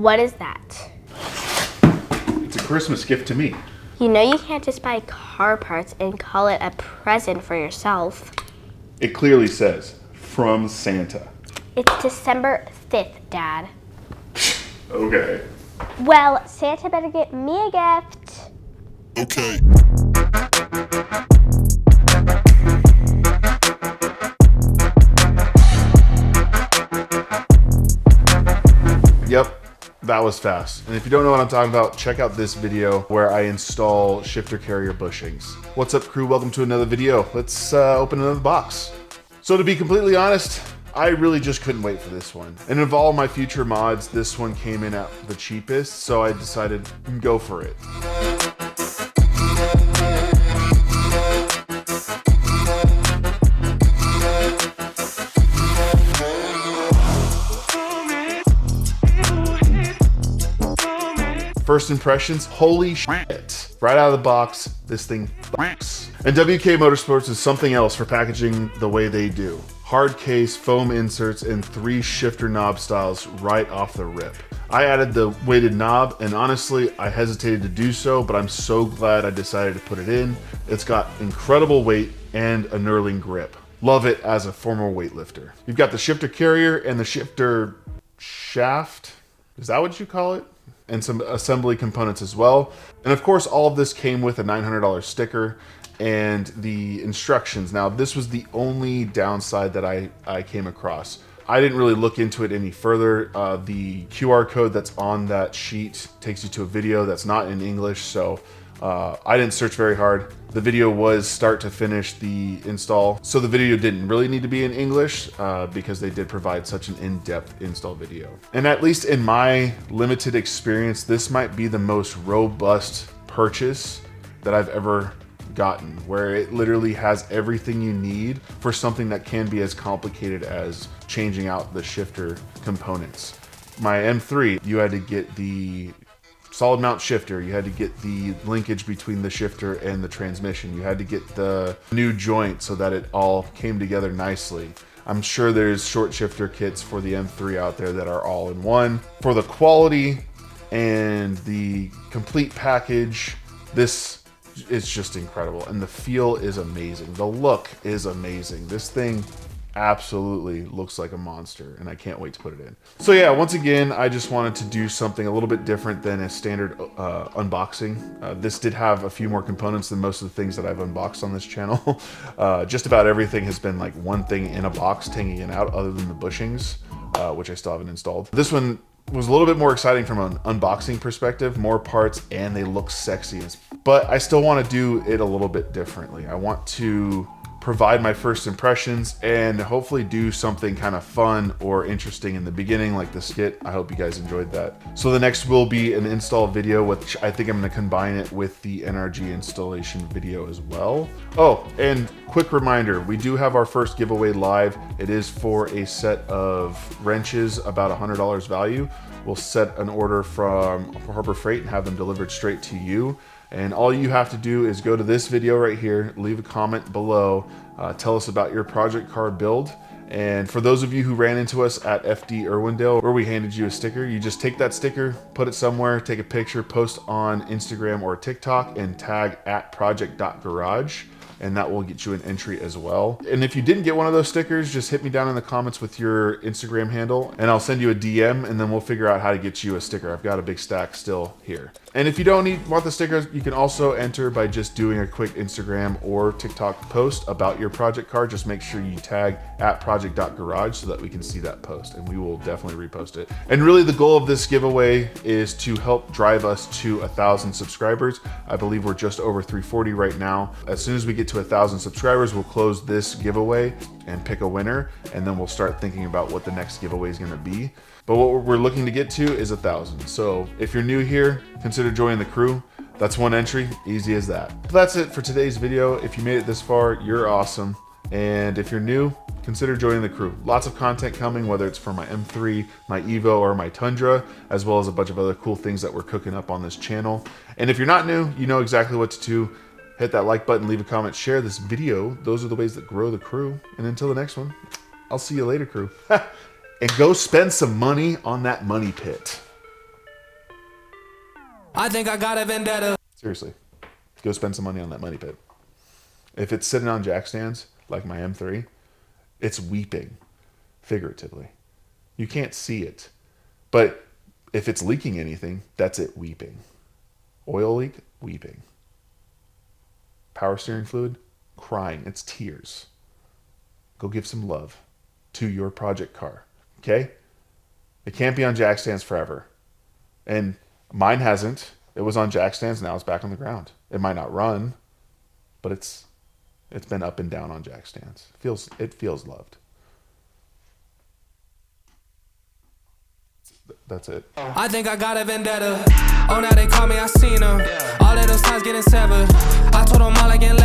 What is that? It's a Christmas gift to me. You know you can't just buy car parts and call it a present for yourself. It clearly says, from Santa. It's December 5th, Dad. Okay. Well, Santa better get me a gift. Okay. Yep. That was fast. And if you don't know what I'm talking about, check out this video where I install shifter carrier bushings. What's up, crew? Welcome to another video. Let's open another box. So to be completely honest, I really just couldn't wait for this one. And of all my future mods, this one came in at the cheapest, so I decided to go for it. First impressions, holy shit. Right out of the box, this thing f***s. And WK Motorsports is something else for packaging the way they do. Hard case, foam inserts, and 3 shifter knob styles right off the rip. I added the weighted knob, and honestly, I hesitated to do so, but I'm so glad I decided to put it in. It's got incredible weight and a knurling grip. Love it as a former weightlifter. You've got the shifter carrier and the shifter shaft. Is that what you call it? And some assembly components as well. And of course, all of this came with a $900 sticker and the instructions. Now, this was the only downside that I came across. I didn't really look into it any further. The QR code that's on that sheet takes you to a video that's not in English, so I didn't search very hard. The video was start to finish the install, so the video didn't really need to be in English because they did provide such an in-depth install video. And at least in my limited experience, this might be the most robust purchase that I've ever gotten, where it literally has everything you need for something that can be as complicated as changing out the shifter components. My M3, you had to get the solid mount shifter, you had to get the linkage between the shifter and the transmission, you had to get the new joint so that it all came together nicely. I'm sure there's short shifter kits for the M3 out there that are all in one. For the quality and the complete package, this is just incredible, and the feel is amazing. The look is amazing. This thing absolutely looks like a monster, and I can't wait to put it in. So yeah, once again, I just wanted to do something a little bit different than a standard unboxing. This did have a few more components than most of the things that I've unboxed on this channel. Just about everything has been like one thing in a box hanging it out, other than the bushings, which I still haven't installed. This one was a little bit more exciting from an unboxing perspective, more parts, and they look sexy. But I still want to do it a little bit differently. I want to provide my first impressions and hopefully do something kind of fun or interesting in the beginning, like the skit. I hope you guys enjoyed that. So the next will be an install video, which I think I'm going to combine it with the NRG installation video as well. Oh, and quick reminder, we do have our first giveaway live. It is for a set of wrenches, about $100 value. We'll set an order from Harbor Freight and have them delivered straight to you. And all you have to do is go to this video right here, leave a comment below, tell us about your project car build. And for those of you who ran into us at FD Irwindale, where we handed you a sticker, you just take that sticker, put it somewhere, take a picture, post on Instagram or TikTok, and tag at Prjct.Garage. And that will get you an entry as well. And if you didn't get one of those stickers, just hit me down in the comments with your Instagram handle and I'll send you a DM, and then we'll figure out how to get you a sticker. I've got a big stack still here. And if you don't want the stickers, you can also enter by just doing a quick Instagram or TikTok post about your project car. Just make sure you tag at Prjct.Garage so that we can see that post, and we will definitely repost it. And really the goal of this giveaway is to help drive us to 1,000 subscribers. I believe we're just over 340 right now. As soon as we get to 1,000 subscribers, we'll close this giveaway and pick a winner, and then we'll start thinking about what the next giveaway is going to be. But what we're looking to get to is 1,000. So if you're new here, consider joining the crew. That's one entry, easy as that. But that's it for today's video. If you made it this far, you're awesome. And if you're new, consider joining the crew. Lots of content coming, whether it's for my M3, my Evo, or my Tundra, as well as a bunch of other cool things that we're cooking up on this channel. And if you're not new, you know exactly what to do. Hit that like button, leave a comment, share this video. Those are the ways that grow the crew. And until the next one, I'll see you later, crew. And go spend some money on that money pit. I think I got a vendetta. Seriously, go spend some money on that money pit. If it's sitting on jack stands, like my M3, it's weeping, figuratively. You can't see it. But if it's leaking anything, that's it weeping. Oil leak, weeping. Power steering fluid, crying. It's tears. Go give some love to your project car, okay? It can't be on jack stands forever. And mine hasn't. It was on jack stands, now it's back on the ground. It might not run, but it's been up and down on jack stands. It feels loved. That's it. I think I got a vendetta. Oh, now they call me, I seen them. All of those times getting severed. I told them all I get